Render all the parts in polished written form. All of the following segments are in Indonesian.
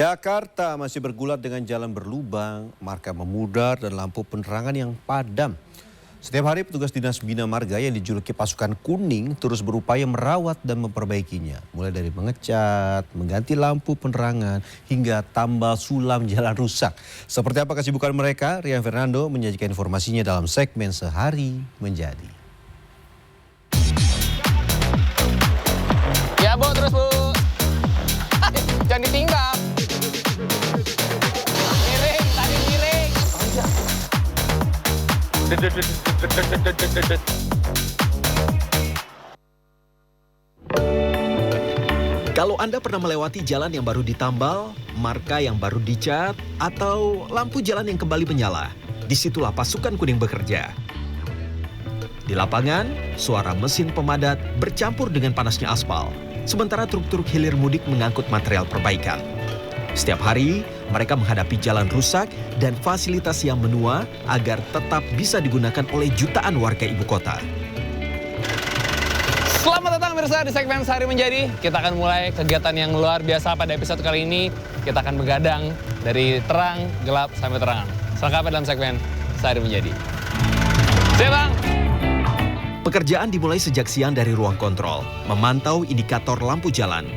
Jakarta masih bergulat dengan jalan berlubang, marka memudar dan lampu penerangan yang padam. Setiap hari petugas Dinas Bina Marga yang dijuluki pasukan kuning terus berupaya merawat dan memperbaikinya. Mulai dari mengecat, mengganti lampu penerangan, hingga tambal sulam jalan rusak. Seperti apa kesibukan mereka? Rian Fernando menyajikan informasinya dalam segmen Sehari Menjadi. Ya Bu, terus Bu. Jangan ditinggal. Miring, tadi miring. Kalau Anda pernah melewati jalan yang baru ditambal, marka yang baru dicat, atau lampu jalan yang kembali menyala, disitulah pasukan kuning bekerja. Di lapangan, suara mesin pemadat bercampur dengan panasnya aspal, sementara truk-truk hilir mudik mengangkut material perbaikan. Setiap hari, mereka menghadapi jalan rusak dan fasilitas yang menua agar tetap bisa digunakan oleh jutaan warga ibu kota. Selamat datang pemirsa di segmen Sehari Menjadi. Kita akan mulai kegiatan yang luar biasa pada episode kali ini. Kita akan begadang dari terang, gelap, sampai terang. Selengkapnya dalam segmen Sehari Menjadi. Siap Bang! Pekerjaan dimulai sejak siang dari ruang kontrol, memantau indikator lampu jalan.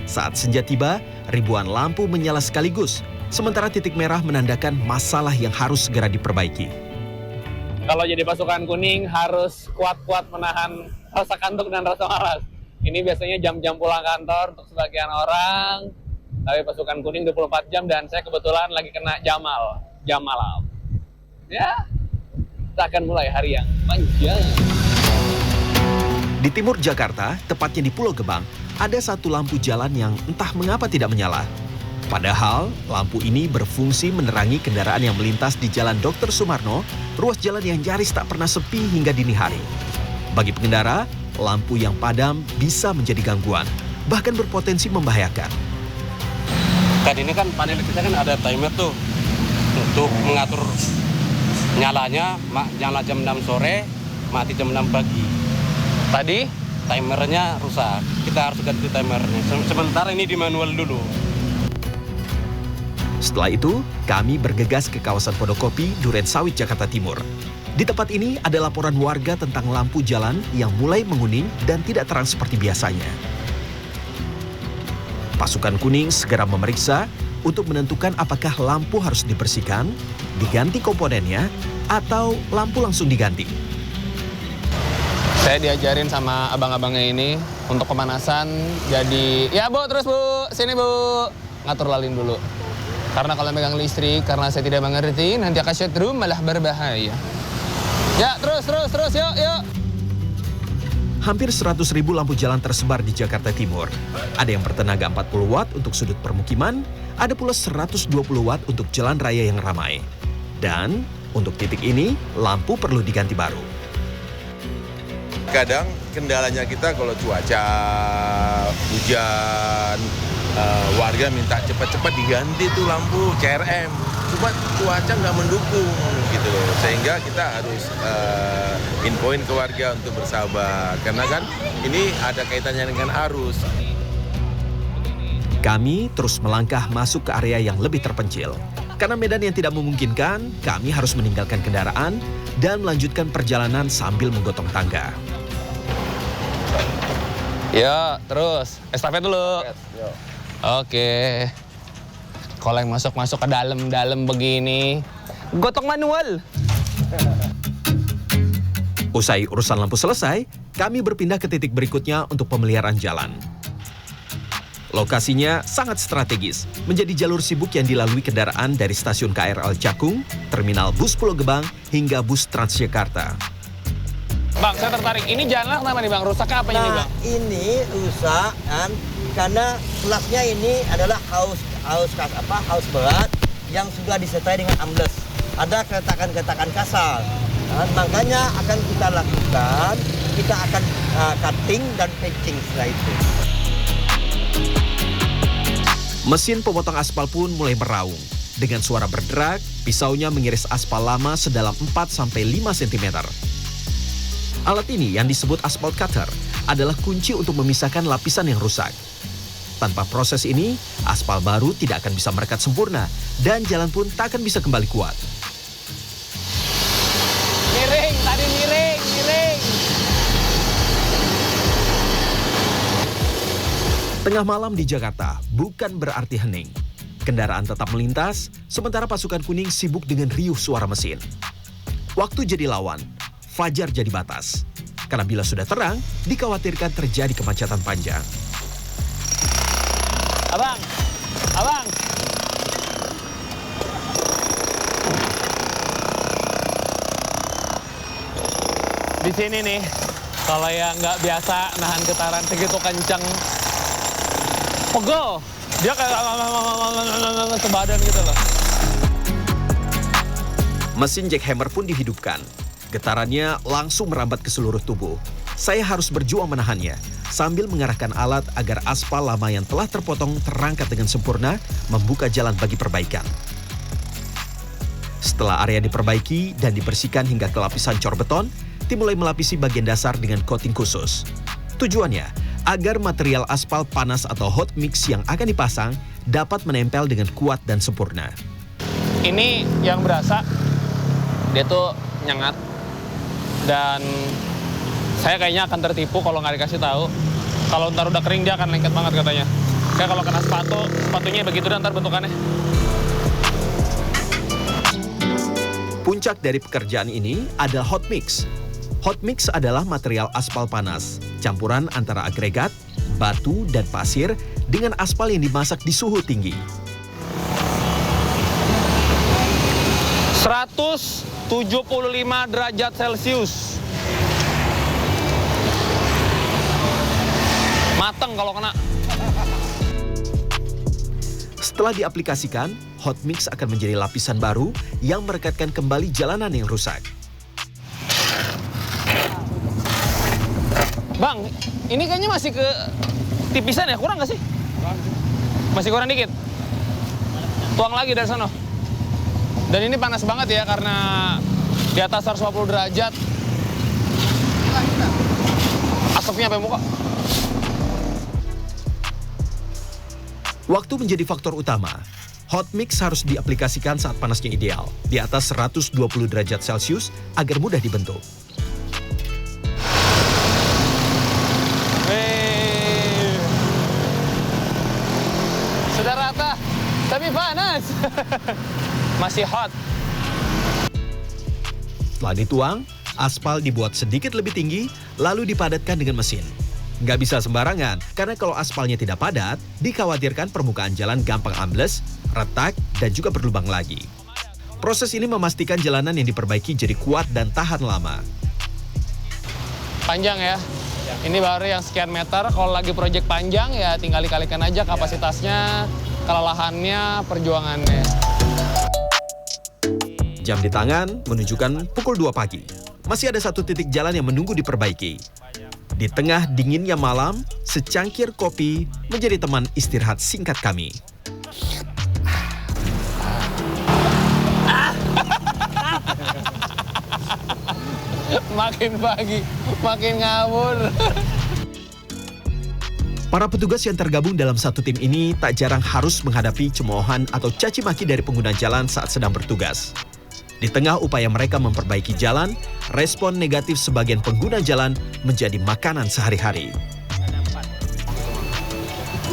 Saat senja tiba, ribuan lampu menyala sekaligus, sementara titik merah menandakan masalah yang harus segera diperbaiki. Kalau jadi pasukan kuning harus kuat-kuat menahan rasa kantuk dan rasa malas. Ini biasanya jam-jam pulang kantor untuk sebagian orang. Tapi pasukan kuning 24 jam dan saya kebetulan lagi kena jam malam. Ya, kita akan mulai hari yang panjang. Di timur Jakarta, tepatnya di Pulau Gebang, ada satu lampu jalan yang entah mengapa tidak menyala. Padahal, lampu ini berfungsi menerangi kendaraan yang melintas di Jalan Dr. Sumarno, ruas jalan yang nyaris tak pernah sepi hingga dini hari. Bagi pengendara, lampu yang padam bisa menjadi gangguan, bahkan berpotensi membahayakan. Kan ini kan panel kita kan ada timer tuh untuk mengatur nyalanya, nyala jam 6 sore, mati jam 6 pagi. Tadi Timernya rusak, kita harus ganti timernya. Sementara ini di manual dulu. Setelah itu, kami bergegas ke kawasan Pondokopi, Duren Sawit, Jakarta Timur. Di tempat ini ada laporan warga tentang lampu jalan yang mulai menguning dan tidak terang seperti biasanya. Pasukan kuning segera memeriksa untuk menentukan apakah lampu harus dibersihkan, diganti komponennya, atau lampu langsung diganti. saya diajarin sama abang-abangnya ini untuk pemanasan. Jadi, ya Bu, terus Bu, sini Bu. Ngatur lalin dulu. Karena kalau megang listrik, karena saya tidak mengerti, nanti akan setrum malah berbahaya. Ya, terus, yuk. Hampir 100.000 lampu jalan tersebar di Jakarta Timur. Ada yang bertenaga 40 watt untuk sudut permukiman, ada pula 120 watt untuk jalan raya yang ramai. Dan untuk titik ini, lampu perlu diganti baru. Kadang kendalanya kita kalau cuaca hujan, warga minta cepat-cepat diganti tuh lampu CRM. Cuma cuaca nggak mendukung gitu loh, sehingga kita harus infoin ke warga untuk bersabar. Karena kan ini ada kaitannya dengan arus. Kami terus melangkah masuk ke area yang lebih terpencil. Karena medan yang tidak memungkinkan, kami harus meninggalkan kendaraan dan melanjutkan perjalanan sambil menggotong tangga. Ya, terus. Estafet dulu. Oke. Kalau yang masuk ke dalam begini, gotong manual. Usai urusan lampu selesai, kami berpindah ke titik berikutnya untuk pemeliharaan jalan. Lokasinya sangat strategis, menjadi jalur sibuk yang dilalui kendaraan dari stasiun KRL Cakung, terminal bus Pulau Gebang, hingga bus Transjakarta. Bang, saya tertarik. Ini jalan kenapa nih Bang? Rusaknya apa ini Bang? Ini rusak kan karena plasnya ini adalah haus berat yang sudah disertai dengan ambles. Ada keretakan-keretakan kasar. Nah, makanya akan kita lakukan, kita akan cutting dan patching setelah itu. Mesin pemotong aspal pun mulai meraung. Dengan suara berderak, pisaunya mengiris aspal lama sedalam 4-5 cm. Alat ini yang disebut aspal cutter adalah kunci untuk memisahkan lapisan yang rusak. Tanpa proses ini, aspal baru tidak akan bisa merekat sempurna dan jalan pun tak akan bisa kembali kuat. Miring, tadi miring. Tengah malam di Jakarta bukan berarti hening. Kendaraan tetap melintas, sementara pasukan kuning sibuk dengan riuh suara mesin. Waktu jadi lawan, fajar jadi batas. Karena bila sudah terang, dikhawatirkan terjadi kemacetan panjang. Abang. Di sini nih, kalau yang nggak biasa nahan getaran segitu kenceng, pegel. Dia kayak sebadan gitu loh. Mesin jackhammer pun dihidupkan. Getarannya langsung merambat ke seluruh tubuh. Saya harus berjuang menahannya, sambil mengarahkan alat agar aspal lama yang telah terpotong terangkat dengan sempurna, membuka jalan bagi perbaikan. Setelah area diperbaiki dan dibersihkan hingga ke lapisan cor beton, tim mulai melapisi bagian dasar dengan coating khusus. Tujuannya, agar material aspal panas atau hot mix yang akan dipasang dapat menempel dengan kuat dan sempurna. Ini yang berasa, dia tuh nyengat. Dan saya kayaknya akan tertipu kalau nggak dikasih tahu. Kalau ntar udah kering dia akan lengket banget katanya. Kayak kalau kena sepatunya begitu dan ntar bentukannya. Puncak dari pekerjaan ini adalah hot mix. Hot mix adalah material aspal panas, campuran antara agregat, batu, dan pasir dengan aspal yang dimasak di suhu tinggi. 175 derajat Celcius. Mateng kalau kena. Setelah diaplikasikan, hot mix akan menjadi lapisan baru yang merekatkan kembali jalanan yang rusak. Bang, ini kayaknya masih ke tipisan ya? Kurang nggak sih? Masih kurang dikit? Tuang lagi dari sana. Dan ini panas banget ya karena di atas 150 derajat. Asapnya sampai muka. Waktu menjadi faktor utama. Hot mix harus diaplikasikan saat panasnya ideal, di atas 120 derajat Celcius agar mudah dibentuk. Sudah rata, tapi panas. Masih hot. Setelah dituang, aspal dibuat sedikit lebih tinggi, lalu dipadatkan dengan mesin. Nggak bisa sembarangan, karena kalau aspalnya tidak padat, dikhawatirkan permukaan jalan gampang ambles, retak, dan juga berlubang lagi. Proses ini memastikan jalanan yang diperbaiki jadi kuat dan tahan lama. Panjang ya. Ini baru yang sekian meter. Kalau lagi proyek panjang ya tinggal dikalikan aja kapasitasnya, kelelahannya, perjuangannya. Jam di tangan menunjukkan pukul 2 pagi. Masih ada satu titik jalan yang menunggu diperbaiki. Di tengah dinginnya malam, secangkir kopi menjadi teman istirahat singkat kami. Makin pagi, makin ngawur. Para petugas yang tergabung dalam satu tim ini tak jarang harus menghadapi cemoohan atau caci maki dari pengguna jalan saat sedang bertugas. Di tengah upaya mereka memperbaiki jalan, respon negatif sebagian pengguna jalan menjadi makanan sehari-hari.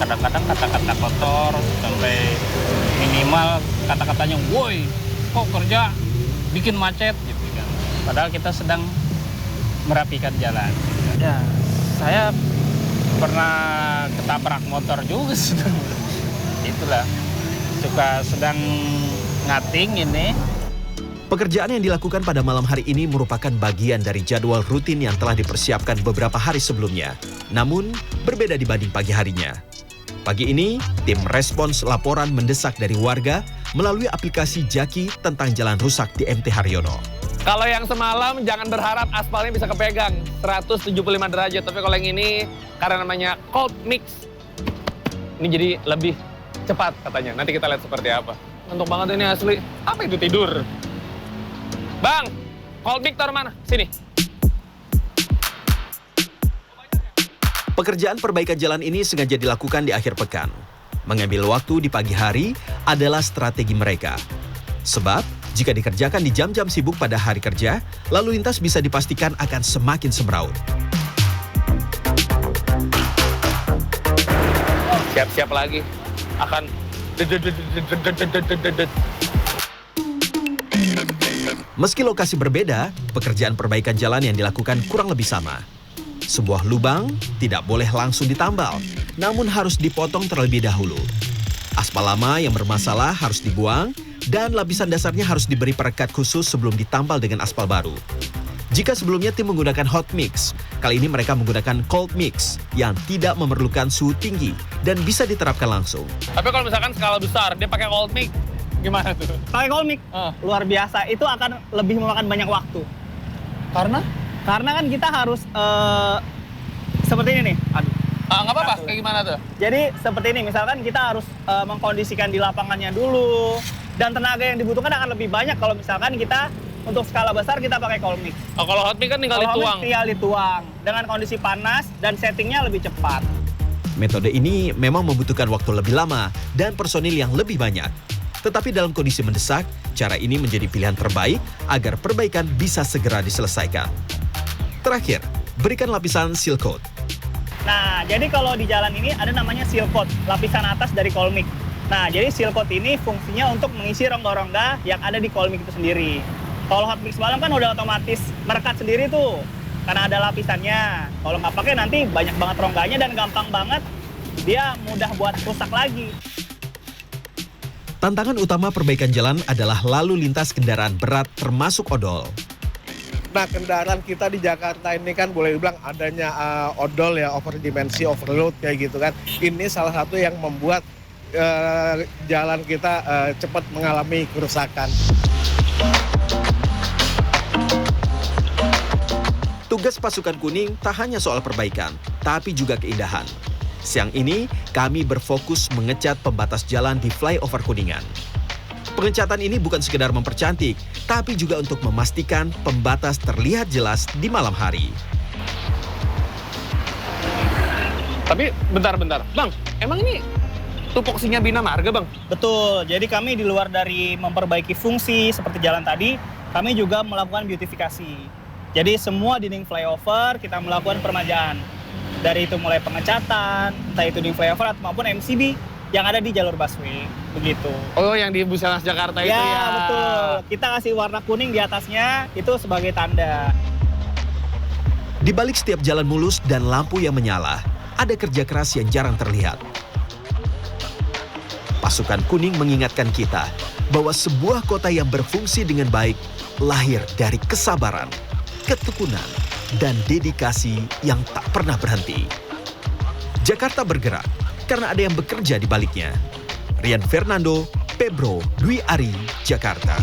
Kadang-kadang kata-kata kotor sampai minimal kata-katanya, woi, kok kerja bikin macet gitu kan. Padahal kita sedang merapikan jalan. Ya, saya pernah ketabrak motor juga sudah. Itulah, suka sedang ngating ini. Pekerjaan yang dilakukan pada malam hari ini merupakan bagian dari jadwal rutin yang telah dipersiapkan beberapa hari sebelumnya. Namun, berbeda dibanding pagi harinya. Pagi ini, tim respons laporan mendesak dari warga melalui aplikasi Jaki tentang jalan rusak di MT Haryono. Kalau yang semalam jangan berharap aspalnya bisa kepegang 175 derajat. Tapi kalau yang ini karena namanya cold mix, ini jadi lebih cepat katanya. Nanti kita lihat seperti apa. Ngantuk banget ini asli. Apa itu tidur? Bang, cold mix taruh mana? Sini. Pekerjaan perbaikan jalan ini sengaja dilakukan di akhir pekan. Mengambil waktu di pagi hari adalah strategi mereka. Sebab, jika dikerjakan di jam-jam sibuk pada hari kerja, lalu lintas bisa dipastikan akan semakin semraut. Siap-siap lagi. Akan Meski lokasi berbeda, pekerjaan perbaikan jalan yang dilakukan kurang lebih sama. Sebuah lubang tidak boleh langsung ditambal, namun harus dipotong terlebih dahulu. Aspal lama yang bermasalah harus dibuang, dan lapisan dasarnya harus diberi perekat khusus sebelum ditambal dengan aspal baru. Jika sebelumnya tim menggunakan hot mix, kali ini mereka menggunakan cold mix yang tidak memerlukan suhu tinggi dan bisa diterapkan langsung. Tapi kalau misalkan skala besar, dia pakai cold mix, gimana tuh? Pakai cold mix, luar biasa. Itu akan lebih memakan banyak waktu. Karena kan kita harus seperti ini nih. Aduh. Nggak apa-apa, kayak gimana tuh? Jadi seperti ini, misalkan kita harus mengkondisikan di lapangannya dulu. Dan tenaga yang dibutuhkan akan lebih banyak kalau misalkan kita untuk skala besar kita pakai cold mix. Oh, kalau hot mix kan tinggal Kalau dituang. hot mix tinggal dituang dengan kondisi panas dan settingnya lebih cepat. Metode ini memang membutuhkan waktu lebih lama dan personil yang lebih banyak. Tetapi dalam kondisi mendesak, cara ini menjadi pilihan terbaik agar perbaikan bisa segera diselesaikan. Terakhir, berikan lapisan seal coat. Nah, jadi kalau di jalan ini ada namanya seal coat, lapisan atas dari cold mix. Nah, jadi seal coat ini fungsinya untuk mengisi rongga-rongga yang ada di cold mix itu sendiri. Kalau hot mix malam kan udah otomatis merekat sendiri tuh, karena ada lapisannya. Kalau nggak pakai nanti banyak banget rongganya dan gampang banget, dia mudah buat rusak lagi. Tantangan utama perbaikan jalan adalah lalu lintas kendaraan berat termasuk odol. Nah, kendaraan kita di Jakarta ini kan boleh dibilang adanya odol ya, overdimensi, overload kayak gitu kan. Ini salah satu yang membuat jalan kita cepat mengalami kerusakan. Tugas pasukan kuning tak hanya soal perbaikan, tapi juga keindahan. Siang ini, kami berfokus mengecat pembatas jalan di flyover Kuningan. Pengecatan ini bukan sekedar mempercantik, tapi juga untuk memastikan pembatas terlihat jelas di malam hari. Tapi bentar. Bang, emang ini tupoksinya Bina Marga, Bang? Betul, jadi kami di luar dari memperbaiki fungsi seperti jalan tadi, kami juga melakukan beautifikasi. Jadi semua dinding flyover kita melakukan permajaan. Dari itu mulai pengecatan, entah itu dinding flyover maupun MCB yang ada di jalur busway, begitu. Oh, yang di Busanas Jakarta itu Ya, ya? betul. Kita kasih warna kuning di atasnya, itu sebagai tanda. Di balik setiap jalan mulus dan lampu yang menyala, ada kerja keras yang jarang terlihat. Pasukan kuning mengingatkan kita bahwa sebuah kota yang berfungsi dengan baik lahir dari kesabaran, ketekunan, dan dedikasi yang tak pernah berhenti. Jakarta bergerak karena ada yang bekerja di baliknya. Rian Fernando, Pebro, Dwi Ari, Jakarta.